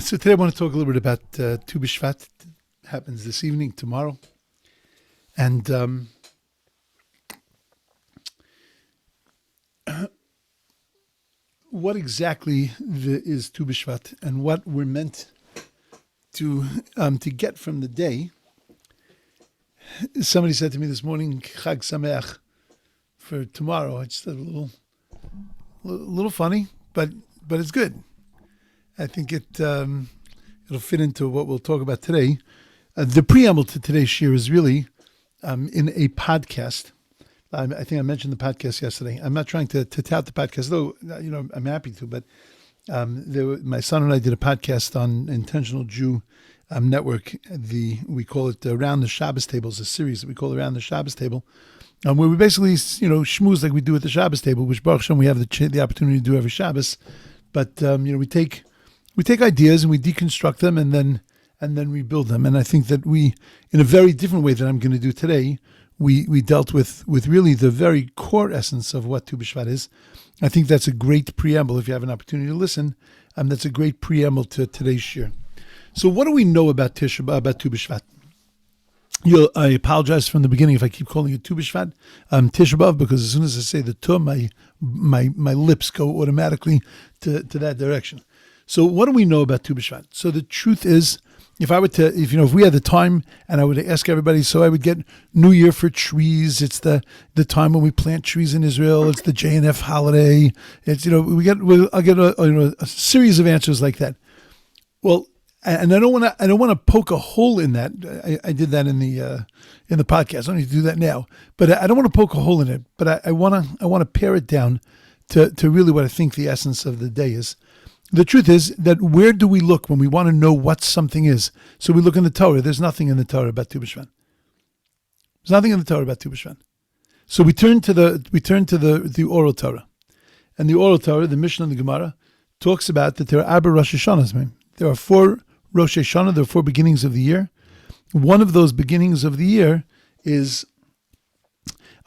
So today I want to talk a little bit about Tu Bishvat. It happens this evening, tomorrow. And what exactly is Tu Bishvat and what we're meant to get from the day. Somebody said to me this morning, Chag Sameach for tomorrow. I just thought a little funny, but it's good. I think it'll fit into what we'll talk about today. The preamble to today's shir is really in a podcast. I think I mentioned the podcast yesterday. I'm not trying to tout the podcast, though I'm happy to. But my son and I did a podcast on Intentional Jew Network. We call it Around the Shabbos Table. It's a series that we call Around the Shabbos Table, where we basically schmooze like we do at the Shabbos Table, which Baruch Hashem we have the opportunity to do every Shabbos. But we take ideas and we deconstruct them and then rebuild them. And I think that we, in a very different way than I'm going to do today, we dealt with really the very core essence of what Tu Bishvat is. I think that's a great preamble. If you have an opportunity to listen, that's a great preamble to today's shir. So what do we know about Tu Bishvat? I apologize from the beginning if I keep calling it Tu Bishvat, Tisha B'Av, because as soon as I say the Tu, my lips go automatically to that direction. So what do we know about Tu Bishvat? So the truth is, if we had the time and I would ask everybody, so I would get New Year for trees. It's the time when we plant trees in Israel. It's the JNF holiday. It's I'll get a series of answers like that. Well, and I don't want to poke a hole in that. I did that in the podcast. I don't need to do that now. But I don't want to poke a hole in it. But I want to pare it down to really what I think the essence of the day is. The truth is that where do we look when we want to know what something is? So we look in the Torah. There's nothing in the Torah about Tu Bishvat. There's nothing in the Torah about Tu Bishvat. So we turn to the oral Torah, and the oral Torah, the Mishnah and the Gemara, talks about that there are Arba Rosh Hashanahs. There are 4 Rosh Hashanah. There are 4 beginnings of the year. One of those beginnings of the year is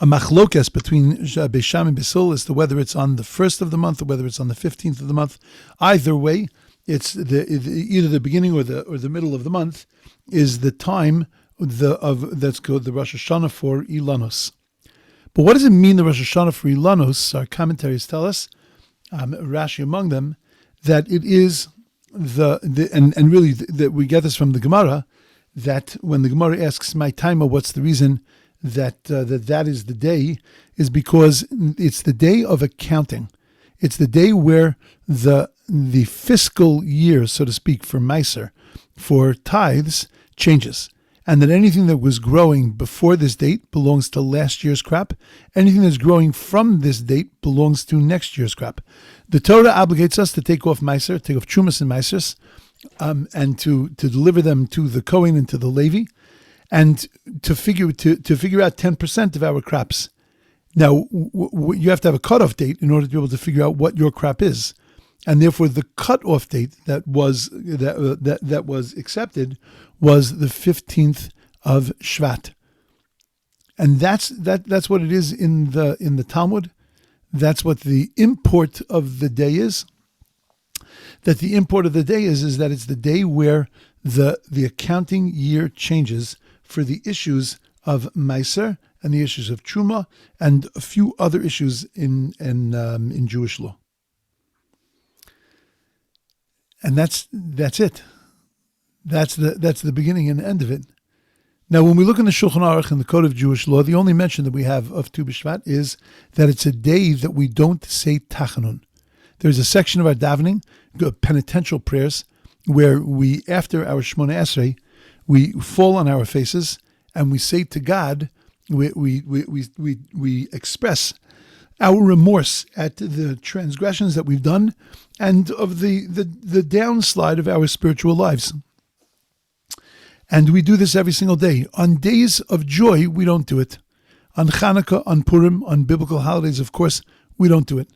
a machlokes between Beisham and Bisul as to whether it's on the 1st of the month or whether it's on the 15th of the month. Either way, it's either the beginning or the middle of the month is the time that's called the Rosh Hashanah for Ilanos. But what does it mean, the Rosh Hashanah for Ilanos? Our commentaries tell us, Rashi among them, that it is and really that we get this from the Gemara, that when the Gemara asks my timer, what's the reason that is the day, is because it's the day of accounting. It's the day where the fiscal year, so to speak, for Meiser, for tithes, changes. And that anything that was growing before this date belongs to last year's crop. Anything that's growing from this date belongs to next year's crop. The Torah obligates us to take off Meiser, take off Trumas and Meisers, and to deliver them to the Kohen and to the Levi, and to figure out 10% of our crops. Now, you have to have a cutoff date in order to be able to figure out what your crop is, and therefore the cutoff date that was accepted was the 15th of Shvat, and that's what it is in the Talmud. That's what the import of the day is. That the import of the day is that it's the day where the accounting year changes for the issues of Meiser and the issues of Truma and a few other issues in Jewish law. And that's it. That's the beginning and end of it. Now, when we look in the Shulchan Aruch and the Code of Jewish Law, the only mention that we have of Tu Bishvat is that it's a day that we don't say Tachanun. There's a section of our davening, penitential prayers, where we, after our Shmona Esrei, we fall on our faces and we say to God, we express our remorse at the transgressions that we've done and of the downslide of our spiritual lives. And we do this every single day. On days of joy, we don't do it. On Chanukah, on Purim, on biblical holidays, of course, we don't do it.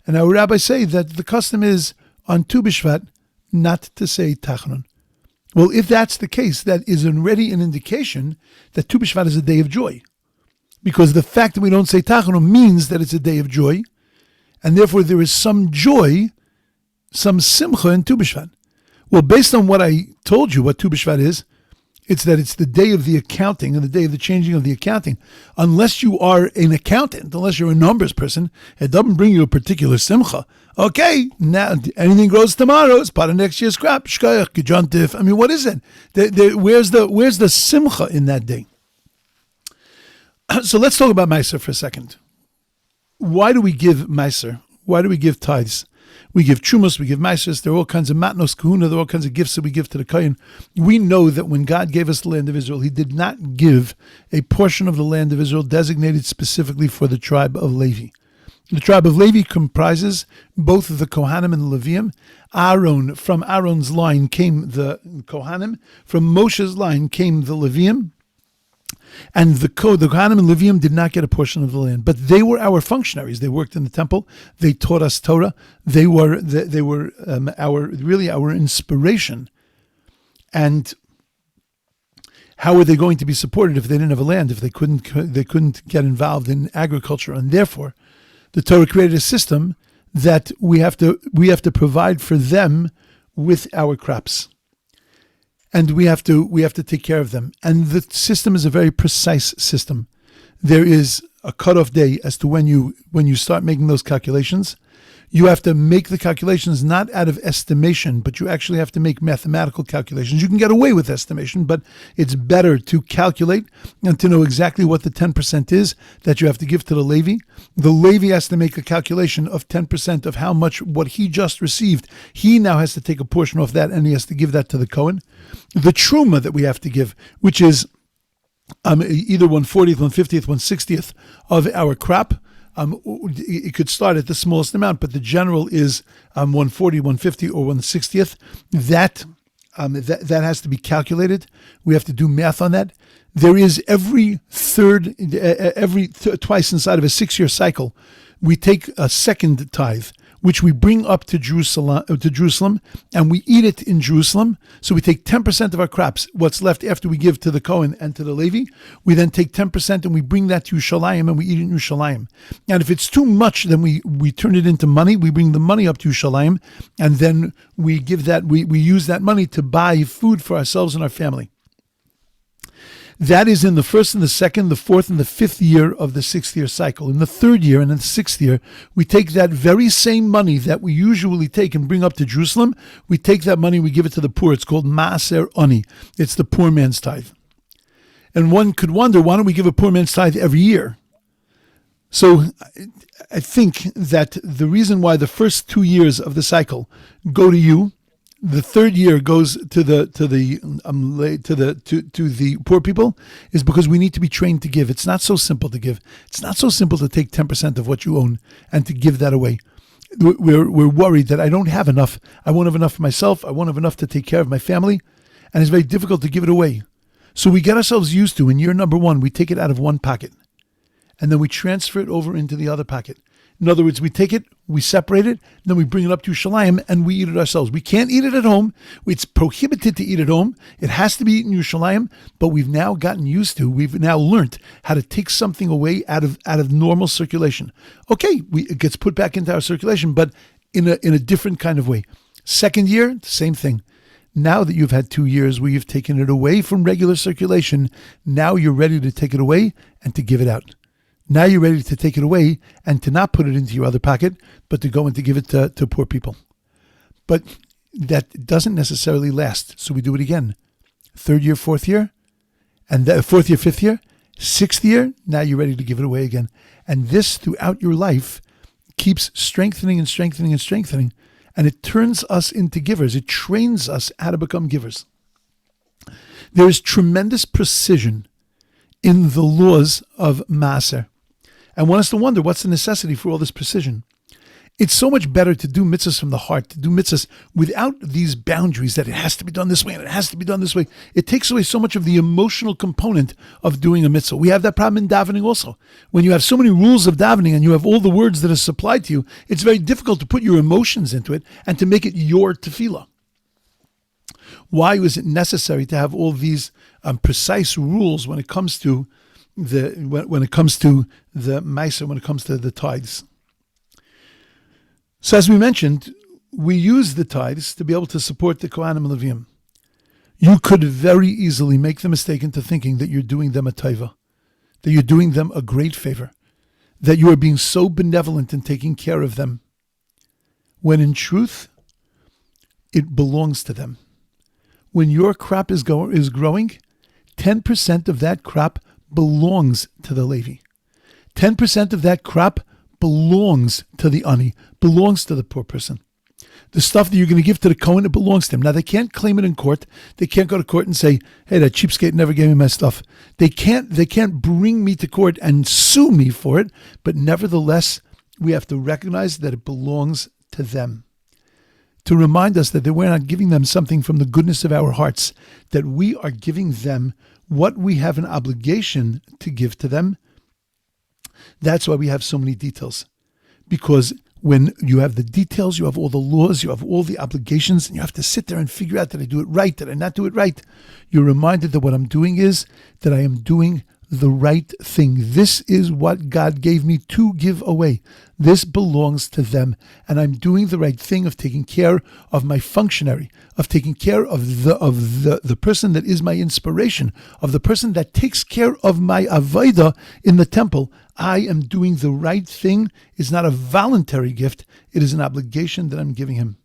And our rabbis say that the custom is on Tu Bishvat not to say Tachanun. Well, if that's the case, that is already an indication that Tu Bishvat is a day of joy. Because the fact that we don't say Tachanun means that it's a day of joy, and therefore there is some joy, some simcha in Tu Bishvat. Well, based on what I told you, what Tu Bishvat is, it's that it's the day of the accounting and the day of the changing of the accounting. Unless you are an accountant, unless you're a numbers person, it doesn't bring you a particular simcha. Okay, now anything grows tomorrow, it's part of next year's crop. Shkoyach, gejontif. I mean, what is it? Where's the simcha in that day? So let's talk about Meiser for a second. Why do we give Meiser? Why do we give tithes? We give Trumos, we give Meisers. There are all kinds of matnos, kahuna, there are all kinds of gifts that we give to the Kohen. We know that when God gave us the land of Israel, he did not give a portion of the land of Israel designated specifically for the tribe of Levi. The tribe of Levi comprises both the Kohanim and the Leviim. Aaron, from Aaron's line came the Kohanim. From Moshe's line came the Leviim. And the Kohanim and Leviim did not get a portion of the land, but they were our functionaries. They worked in the temple. They taught us Torah. They were our inspiration. And how were they going to be supported if they didn't have a land? If they couldn't get involved in agriculture? And therefore, the Torah created a system that we have to provide for them with our crops. And we have to take care of them. And the system is a very precise system. There is a cutoff day as to when you start making those calculations. You have to make the calculations not out of estimation, but you actually have to make mathematical calculations. You can get away with estimation, but it's better to calculate and to know exactly what the 10% is that you have to give to the Levi. The Levi has to make a calculation of 10% of how much what he just received. He now has to take a portion of that, and he has to give that to the Kohen. The Truma that we have to give, which is either 1/40th, 1/50th, 1/60th of our crop. It could start at the smallest amount, but the general is 140, 150, or 1/60th. That has to be calculated. We have to do math on that. There is twice inside of a 6-year cycle, we take a second tithe, which we bring up to Jerusalem, and we eat it in Jerusalem. So we take 10% of our crops, what's left after we give to the Kohen and to the Levi. We then take 10% and we bring that to Yerushalayim, and we eat it in Yerushalayim. And if it's too much, then we turn it into money. We bring the money up to Yerushalayim, and then we give that. We use that money to buy food for ourselves and our family. That is in the first and the second, the fourth and the fifth year of the 6-year cycle. In the third year and in the 6th year, we take that very same money that we usually take and bring up to Jerusalem. We take that money, we give it to the poor. It's called Maaser Ani. It's the poor man's tithe. And one could wonder, why don't we give a poor man's tithe every year? So I think that the reason why the first 2 years of the cycle go to you, the third year goes to the poor people, is because we need to be trained to give. It's not so simple to give. It's not so simple to take 10% of what you own and to give that away. We're worried that I don't have enough. I won't have enough for myself. I won't have enough to take care of my family, and it's very difficult to give it away. So we get ourselves used to, in year number 1, we take it out of one pocket, and then we transfer it over into the other pocket. In other words, we take it, we separate it, then we bring it up to Yerushalayim, and we eat it ourselves. We can't eat it at home. It's prohibited to eat at home. It has to be eaten in Yerushalayim, but we've now gotten used to, we've now learned how to take something away out of normal circulation. Okay, it gets put back into our circulation, but in a different kind of way. Second year, same thing. Now that you've had 2 years where you've taken it away from regular circulation, now you're ready to take it away and to give it out. Now you're ready to take it away and to not put it into your other pocket, but to go and to give it to poor people. But that doesn't necessarily last. So we do it again. 3rd year, 4th year, and 4th year, 5th year, 6th year, now you're ready to give it away again. And this throughout your life keeps strengthening and strengthening and strengthening. And it turns us into givers. It trains us how to become givers. There is tremendous precision in the laws of Maaser. I want us to wonder, what's the necessity for all this precision? It's so much better to do mitzvahs from the heart, to do mitzvahs without these boundaries that it has to be done this way and it has to be done this way. It takes away so much of the emotional component of doing a mitzvah. We have that problem in davening also. When you have so many rules of davening and you have all the words that are supplied to you, it's very difficult to put your emotions into it and to make it your tefillah. Why was it necessary to have all these precise rules when it comes to the Meiser, when it comes to the tithes? So as we mentioned, we use the tithes to be able to support the Kohanim and Leviim. You could very easily make the mistake into thinking that you're doing them a taiva, that you're doing them a great favor, that you are being so benevolent in taking care of them, when in truth, it belongs to them. When your crop is growing, 10% of that crop belongs to the Levi. 10% of that crop belongs to the ani, belongs to the poor person. The stuff that you're going to give to the Kohen, it belongs to him. Now, they can't claim it in court. They can't go to court and say, hey, that cheapskate never gave me my stuff. They can't bring me to court and sue me for it, but nevertheless, we have to recognize that it belongs to them. To remind us that we're not giving them something from the goodness of our hearts, that we are giving them what we have an obligation to give to them. That's why we have so many details. Because when you have the details, you have all the laws, you have all the obligations, and you have to sit there and figure out, did I do it right? Did I not do it right? You're reminded that what I'm doing is that I am doing the right thing. This is what God gave me to give away. This belongs to them. And I'm doing the right thing of taking care of my functionary, of taking care of the person that is my inspiration, of the person that takes care of my avodah in the temple. I am doing the right thing. It's not a voluntary gift. It is an obligation that I'm giving him.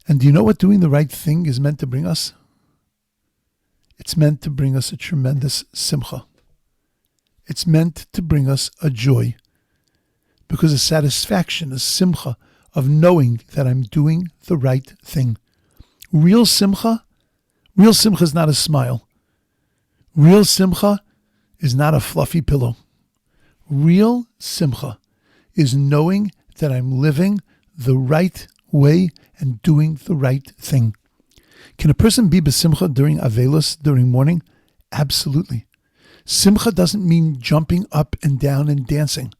And do you know what doing the right thing is meant to bring us? It's meant to bring us a tremendous simcha. It's meant to bring us a joy, because a satisfaction, a simcha of knowing that I'm doing the right thing. Real simcha is not a smile. Real simcha is not a fluffy pillow. Real simcha is knowing that I'm living the right way and doing the right thing. Can a person be besimcha during Avelos, during mourning? Absolutely. Simcha doesn't mean jumping up and down and dancing.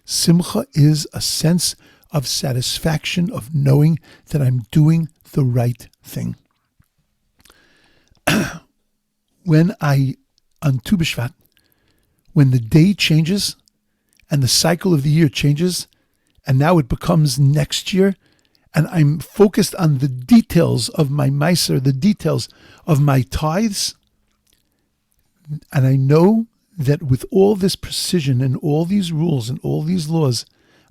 Simcha is a sense of satisfaction, of knowing that I'm doing the right thing. On Tu Bishvat, when the day changes and the cycle of the year changes, and now it becomes next year, and I'm focused on the details of my meiser, the details of my tithes, and I know that with all this precision and all these rules and all these laws,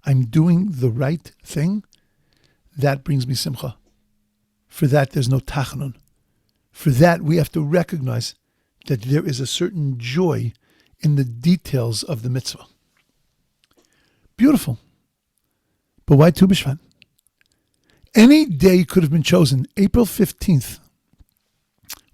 I'm doing the right thing, that brings me simcha. For that, there's no tachanun. For that, we have to recognize that there is a certain joy in the details of the mitzvah. Beautiful. But why Tu Bishvat? Any day could have been chosen. April 15th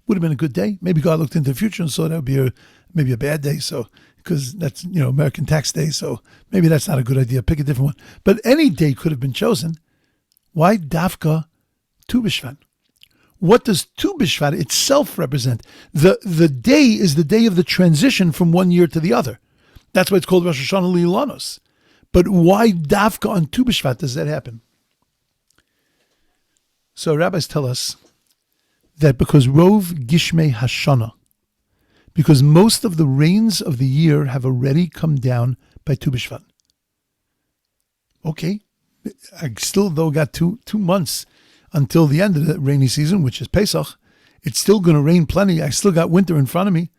would have been a good day. Maybe God looked into the future and saw that would be maybe a bad day. So, because that's, American tax day. So maybe that's not a good idea. Pick a different one. But any day could have been chosen. Why Dafka Tu Bishvat? What does Tu Bishvat itself represent? The day is the day of the transition from one year to the other. That's why it's called Rosh Hashanah Lilanos. But why Dafka on Tu Bishvat does that happen? So rabbis tell us that because Rov Gishmei Hashana, because most of the rains of the year have already come down by Tu Bishvat. Okay, I still though got two months until the end of the rainy season, which is Pesach. It's still going to rain plenty. I still got winter in front of me.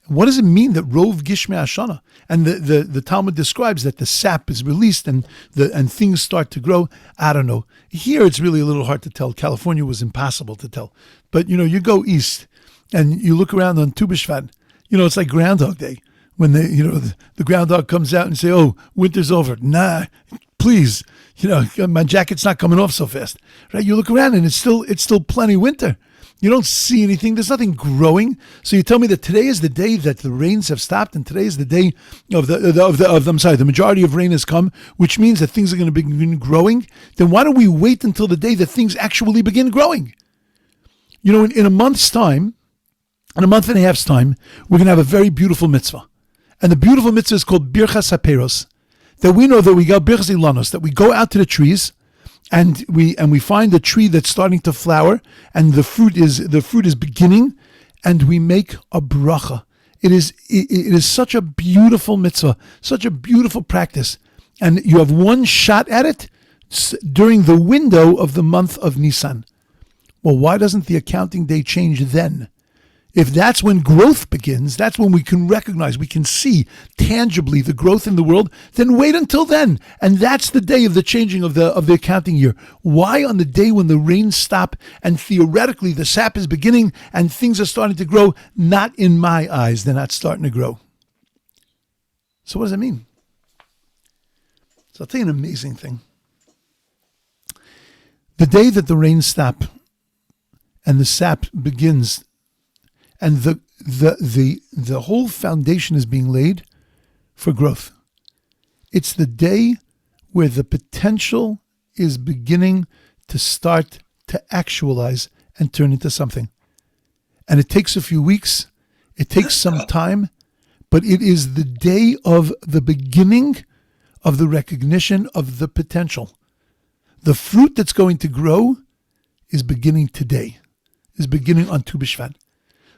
What does it mean that Rov Gishmei Hashana? And the Talmud describes that the sap is released and things start to grow. I don't know. Here it's really a little hard to tell. California was impossible to tell. But you go east and you look around on Tu Bishvat, it's like Groundhog Day when the groundhog comes out and say, "Oh, winter's over." Nah, please, my jacket's not coming off so fast. Right? You look around and it's still plenty winter. You don't see anything. There's nothing growing. So you tell me that today is the day that the rains have stopped, and today is the day the majority of rain has come, which means that things are going to begin growing. Then why don't we wait until the day that things actually begin growing? In a month's time, in a month and a half's time, we're going to have a very beautiful mitzvah. And the beautiful mitzvah is called Birchas HaPeiros. That we know that we go Birchas Ilanos, that we go out to the trees, and we find a tree that's starting to flower, and the fruit is beginning, and we make a bracha. It is such a beautiful mitzvah, such a beautiful practice, and you have one shot at it during the window of the month of Nisan. Well, why doesn't the accounting day change then? If that's when growth begins, that's when we can recognize, we can see tangibly the growth in the world, then wait until then. And that's the day of the changing of the accounting year. Why on the day when the rains stop and theoretically the sap is beginning and things are starting to grow? Not in my eyes, they're not starting to grow. So what does that mean? So I'll tell you an amazing thing. The day that the rains stop and the sap begins, and the whole foundation is being laid for growth. It's the day where the potential is beginning to start to actualize and turn into something. And it takes a few weeks, it takes some time, but it is the day of the beginning of the recognition of the potential. The fruit that's going to grow is beginning today, is beginning on Tu Bishvat.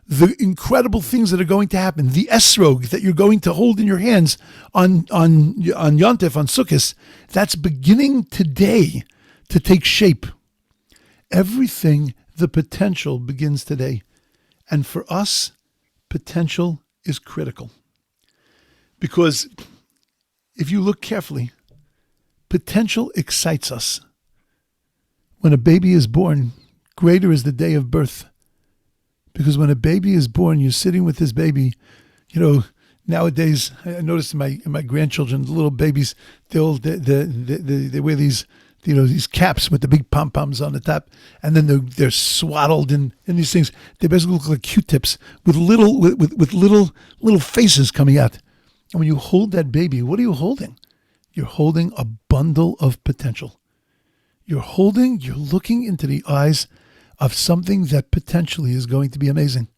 The incredible things that are going to happen, the esrog that you're going to hold in your hands on Yontef, on Sukkot, that's beginning today to take shape. Everything, the potential begins today. And for us, potential is critical. Because if you look carefully, potential excites us. When a baby is born, greater is the day of birth. Because when a baby is born, you're sitting with this baby. Nowadays, I noticed in my grandchildren, the little babies, they wear these these caps with the big pom-poms on the top, and then they're swaddled in these things. They basically look like Q-tips with little faces coming out. And when you hold that baby, what are you holding? You're holding a bundle of potential. You're looking into the eyes of something that potentially is going to be amazing.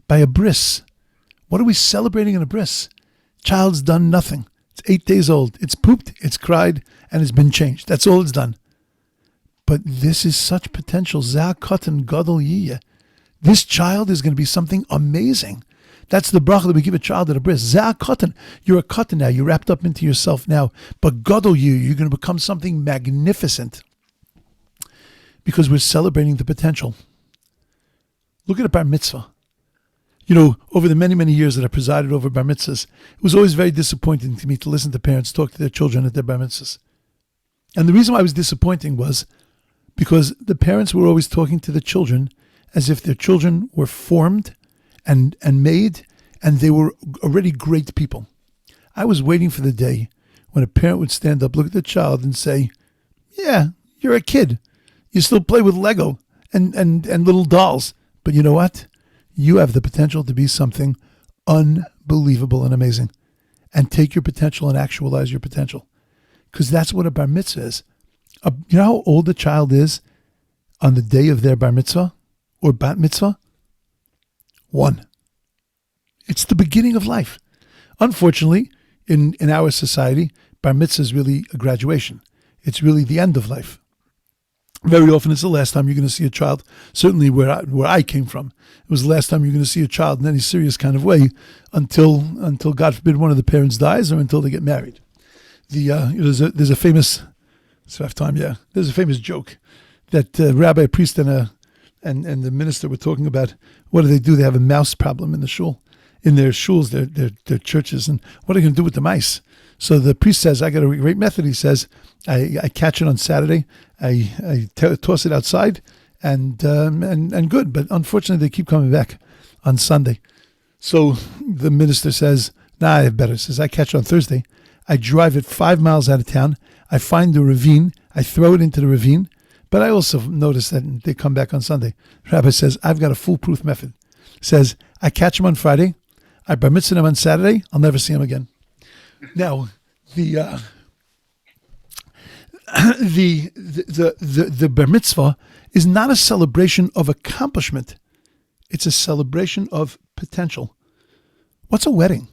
By a bris, what are we celebrating in a bris? Child's done nothing. It's 8 days old. It's pooped, it's cried, and it's been changed. That's all it's done. But this is such potential. Zah katan gadol yiyeh. This child is going to be something amazing. That's the bracha that we give a child at a bris. Zah katan. You're a katan now. You're wrapped up into yourself now. But gadol yiyeh, you're going to become something magnificent. Because we're celebrating the potential. Look at a bar mitzvah. Over the many, many years that I presided over bar mitzvahs, it was always very disappointing to me to listen to parents talk to their children at their bar mitzvahs. And the reason why it was disappointing was because the parents were always talking to the children as if their children were formed and made, and they were already great people. I was waiting for the day when a parent would stand up, look at the child, and say, "Yeah, you're a kid. You still play with Lego and little dolls. But you know what? You have the potential to be something unbelievable and amazing. And take your potential and actualize your potential." Because that's what a bar mitzvah is. You know how old a child is on the day of their bar mitzvah or bat mitzvah? 1. It's the beginning of life. Unfortunately, in our society, bar mitzvah is really a graduation. It's really the end of life. Very often it's the last time you're going to see a child, certainly where I came from. It was the last time you're going to see a child in any serious kind of way until God forbid, one of the parents dies or until they get married. There's a famous, there's a famous joke that Rabbi, a priest, and the minister were talking about. What do? They have a mouse problem in the shul, in their shuls, their churches, and what are they going to do with the mice? So the priest says, I got a great method. He says, I catch it on Saturday, I toss it outside, and good. But unfortunately, they keep coming back on Sunday. So the minister says, nah, I have better. He says, I catch it on Thursday. I drive it 5 miles out of town. I find the ravine. I throw it into the ravine. But I also notice that they come back on Sunday. The rabbi says, I've got a foolproof method. He says, I catch them on Friday. I bar mitzvah them on Saturday. I'll never see them again. Now, the bar mitzvah is not a celebration of accomplishment. It's a celebration of potential. What's a wedding?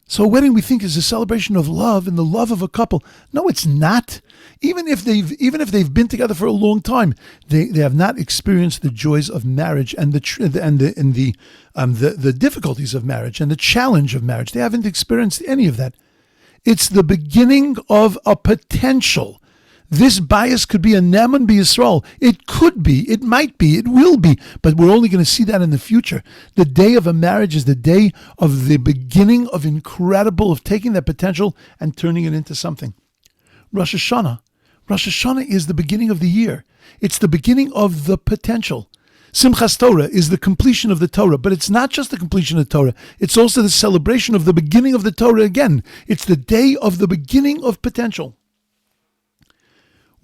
So a wedding we think is a celebration of love and the love of a couple. No, it's not. Even if they've been together for a long time, they have not experienced the joys of marriage and the difficulties of marriage and the challenge of marriage. They haven't experienced any of that. It's the beginning of a potential This bias could be a Neman B'Yisrael. It could be, it might be, it will be, but we're only going to see that in the future. The day of a marriage is the day of the beginning of taking that potential and turning it into something. Rosh Hashanah. Rosh Hashanah is the beginning of the year. It's the beginning of the potential. Simchas Torah is the completion of the Torah, but it's not just the completion of the Torah. It's also the celebration of the beginning of the Torah again. It's the day of the beginning of potential.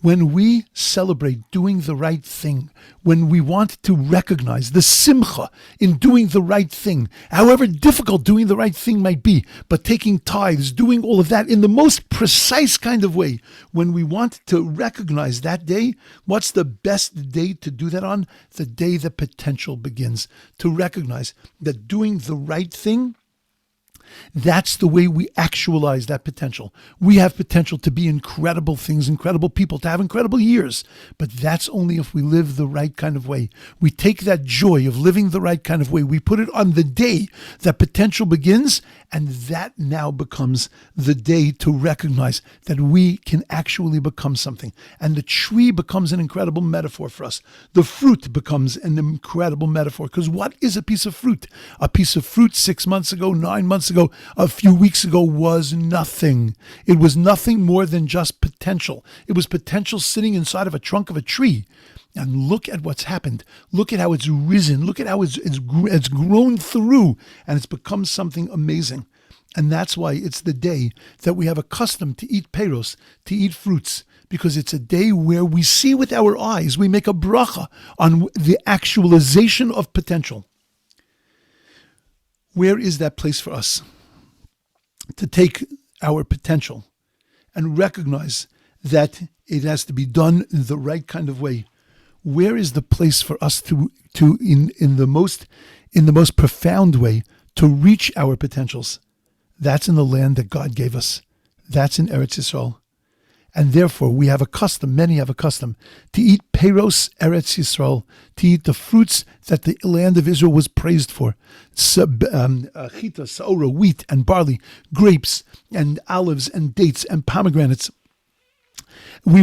When we celebrate doing the right thing, when we want to recognize the simcha in doing the right thing, however difficult doing the right thing might be, but taking tithes, doing all of that in the most precise kind of way, when we want to recognize that day, what's the best day to do that on? The day the potential begins. To recognize that doing the right thing, that's the way we actualize that potential. We have potential to be incredible things, incredible people, to have incredible years. But that's only if we live the right kind of way. We take that joy of living the right kind of way, we put it on the day that potential begins, and that now becomes the day to recognize that we can actually become something. And the tree becomes an incredible metaphor for us. The fruit becomes an incredible metaphor. Because what is a piece of fruit? A piece of fruit 6 months ago, 9 months ago, a few weeks ago was nothing. It was nothing more than just potential. It was potential sitting inside of a trunk of a tree. And look at what's happened. Look at how it's risen. Look at how it's grown through, and it's become something amazing. And that's why it's the day that we have a custom to eat peiros, to eat fruits, because it's a day where we see with our eyes, we make a bracha on the actualization of potential. Where is that place for us to take our potential and recognize that it has to be done in the right kind of way? Where is the place for us to in the most profound way to reach our potentials? That's in the land that God gave us. That's in Eretz Yisrael. And therefore, we have a custom, many have a custom, to eat peiros Eretz Yisrael, to eat the fruits that the land of Israel was praised for. Chita, saora, wheat and barley, grapes and olives and dates and pomegranates. We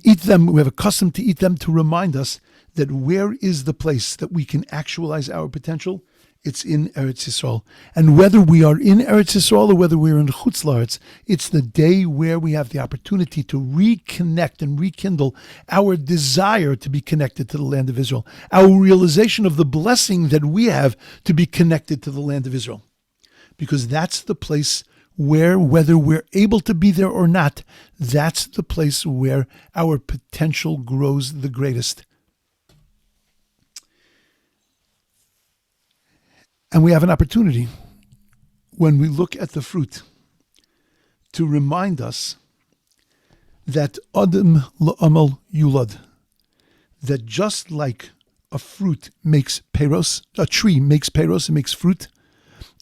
eat them, we have a custom to eat them to remind us that where is the place that we can actualize our potential? It's in Eretz Yisrael. And whether we are in Eretz Yisrael or whether we're in Chutz La'aretz, it's the day where we have the opportunity to reconnect and rekindle our desire to be connected to the land of Israel, our realization of the blessing that we have to be connected to the land of Israel. Because that's the place where, whether we're able to be there or not, that's the place where our potential grows the greatest. And we have an opportunity, when we look at the fruit, to remind us that Adam la'amal yulad, that just like a fruit makes peiros, a tree makes peiros, it makes fruit,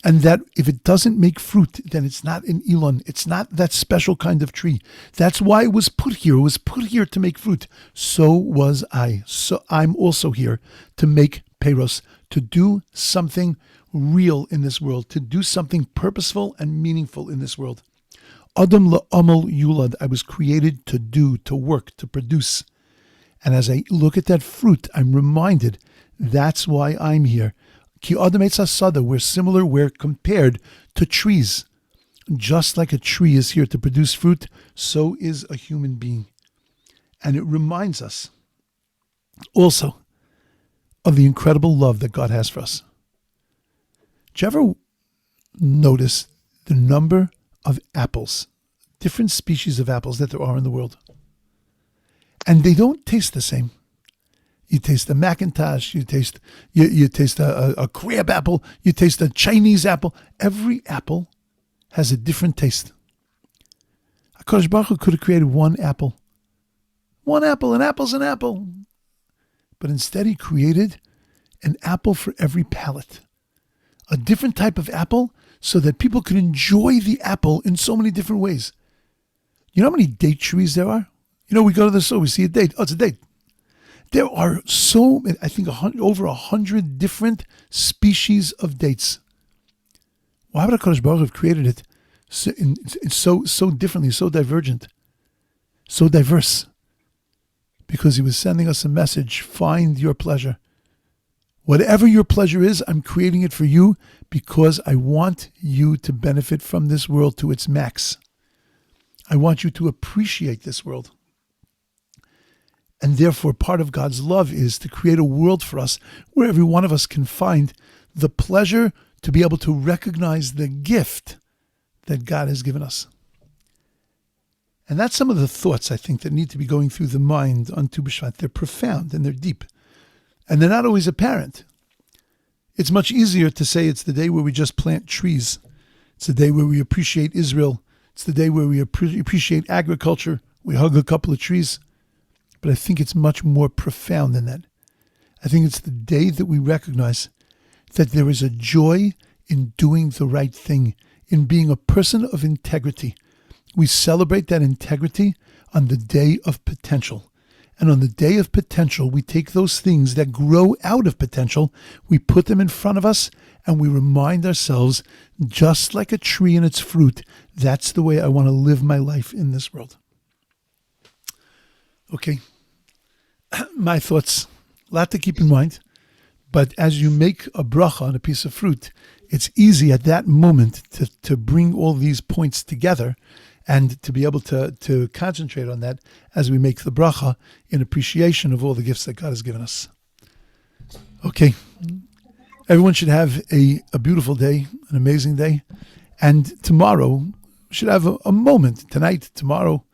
and that if it doesn't make fruit, then it's not an Elon. It's not that special kind of tree. That's why it was put here. It was put here to make fruit. So was I. So I'm also here to make peiros, to do something real in this world, to do something purposeful and meaningful in this world. Adam la'amal yulad, I was created to do, to work, to produce. And as I look at that fruit, I'm reminded that's why I'm here. Ki Adam etz hasada, we're similar, we're compared to trees. Just like a tree is here to produce fruit, so is a human being. And it reminds us also of the incredible love that God has for us. Did you ever notice the number of apples, different species of apples that there are in the world? And they don't taste the same. You taste a Macintosh, you taste a crab apple, you taste a Chinese apple. Every apple has a different taste. HaKadosh Baruch Hu could have created one apple. One apple, an apple's an apple. But instead he created an apple for every palate. A different type of apple so that people could enjoy the apple in so many different ways. You know how many date trees there are? You know, we go to the store, we see a date. Oh, it's a date. There are I think over 100 different species of dates. Why would HaKadosh Baruch Hu have created it so differently, so divergent? so diverse, because he was sending us a message: find your pleasure. Whatever your pleasure is, I'm creating it for you because I want you to benefit from this world to its max. I want you to appreciate this world. And therefore, part of God's love is to create a world for us where every one of us can find the pleasure to be able to recognize the gift that God has given us. And that's some of the thoughts, I think, that need to be going through the mind on Tu Bishvat. They're profound and they're deep. And they're not always apparent. It's much easier to say it's the day where we just plant trees. It's the day where we appreciate Israel. It's the day where we appreciate agriculture. We hug a couple of trees. But I think it's much more profound than that. I think it's the day that we recognize that there is a joy in doing the right thing, in being a person of integrity. We celebrate that integrity on the day of potential. And on the day of potential, we take those things that grow out of potential, we put them in front of us, and we remind ourselves, just like a tree and its fruit, that's the way I want to live my life in this world. Okay, my thoughts, a lot to keep in mind, but as you make a bracha on a piece of fruit, it's easy at that moment to bring all these points together and to be able to concentrate on that as we make the bracha in appreciation of all the gifts that God has given us. Okay. Everyone should have a beautiful day, an amazing day. And tomorrow, we should have a moment, tonight, tomorrow,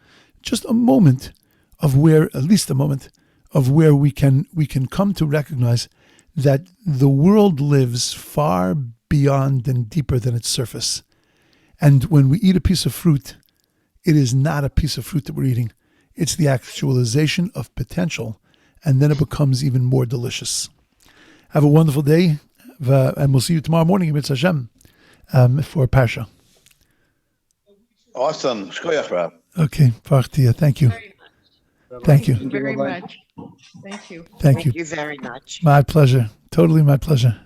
just a moment of where, at least a moment, of where we can come to recognize that the world lives far beyond and deeper than its surface. And when we eat a piece of fruit, it is not a piece of fruit that we're eating. It's the actualization of potential, and then it becomes even more delicious. Have a wonderful day, and we'll see you tomorrow morning in Mitzvah Hashem for Parsha. Awesome. Shkoyach, Rab. Okay, Partia, thank you. Thank you. Thank you very much. Thank you. Thank you. Thank you very much. My pleasure. Totally my pleasure.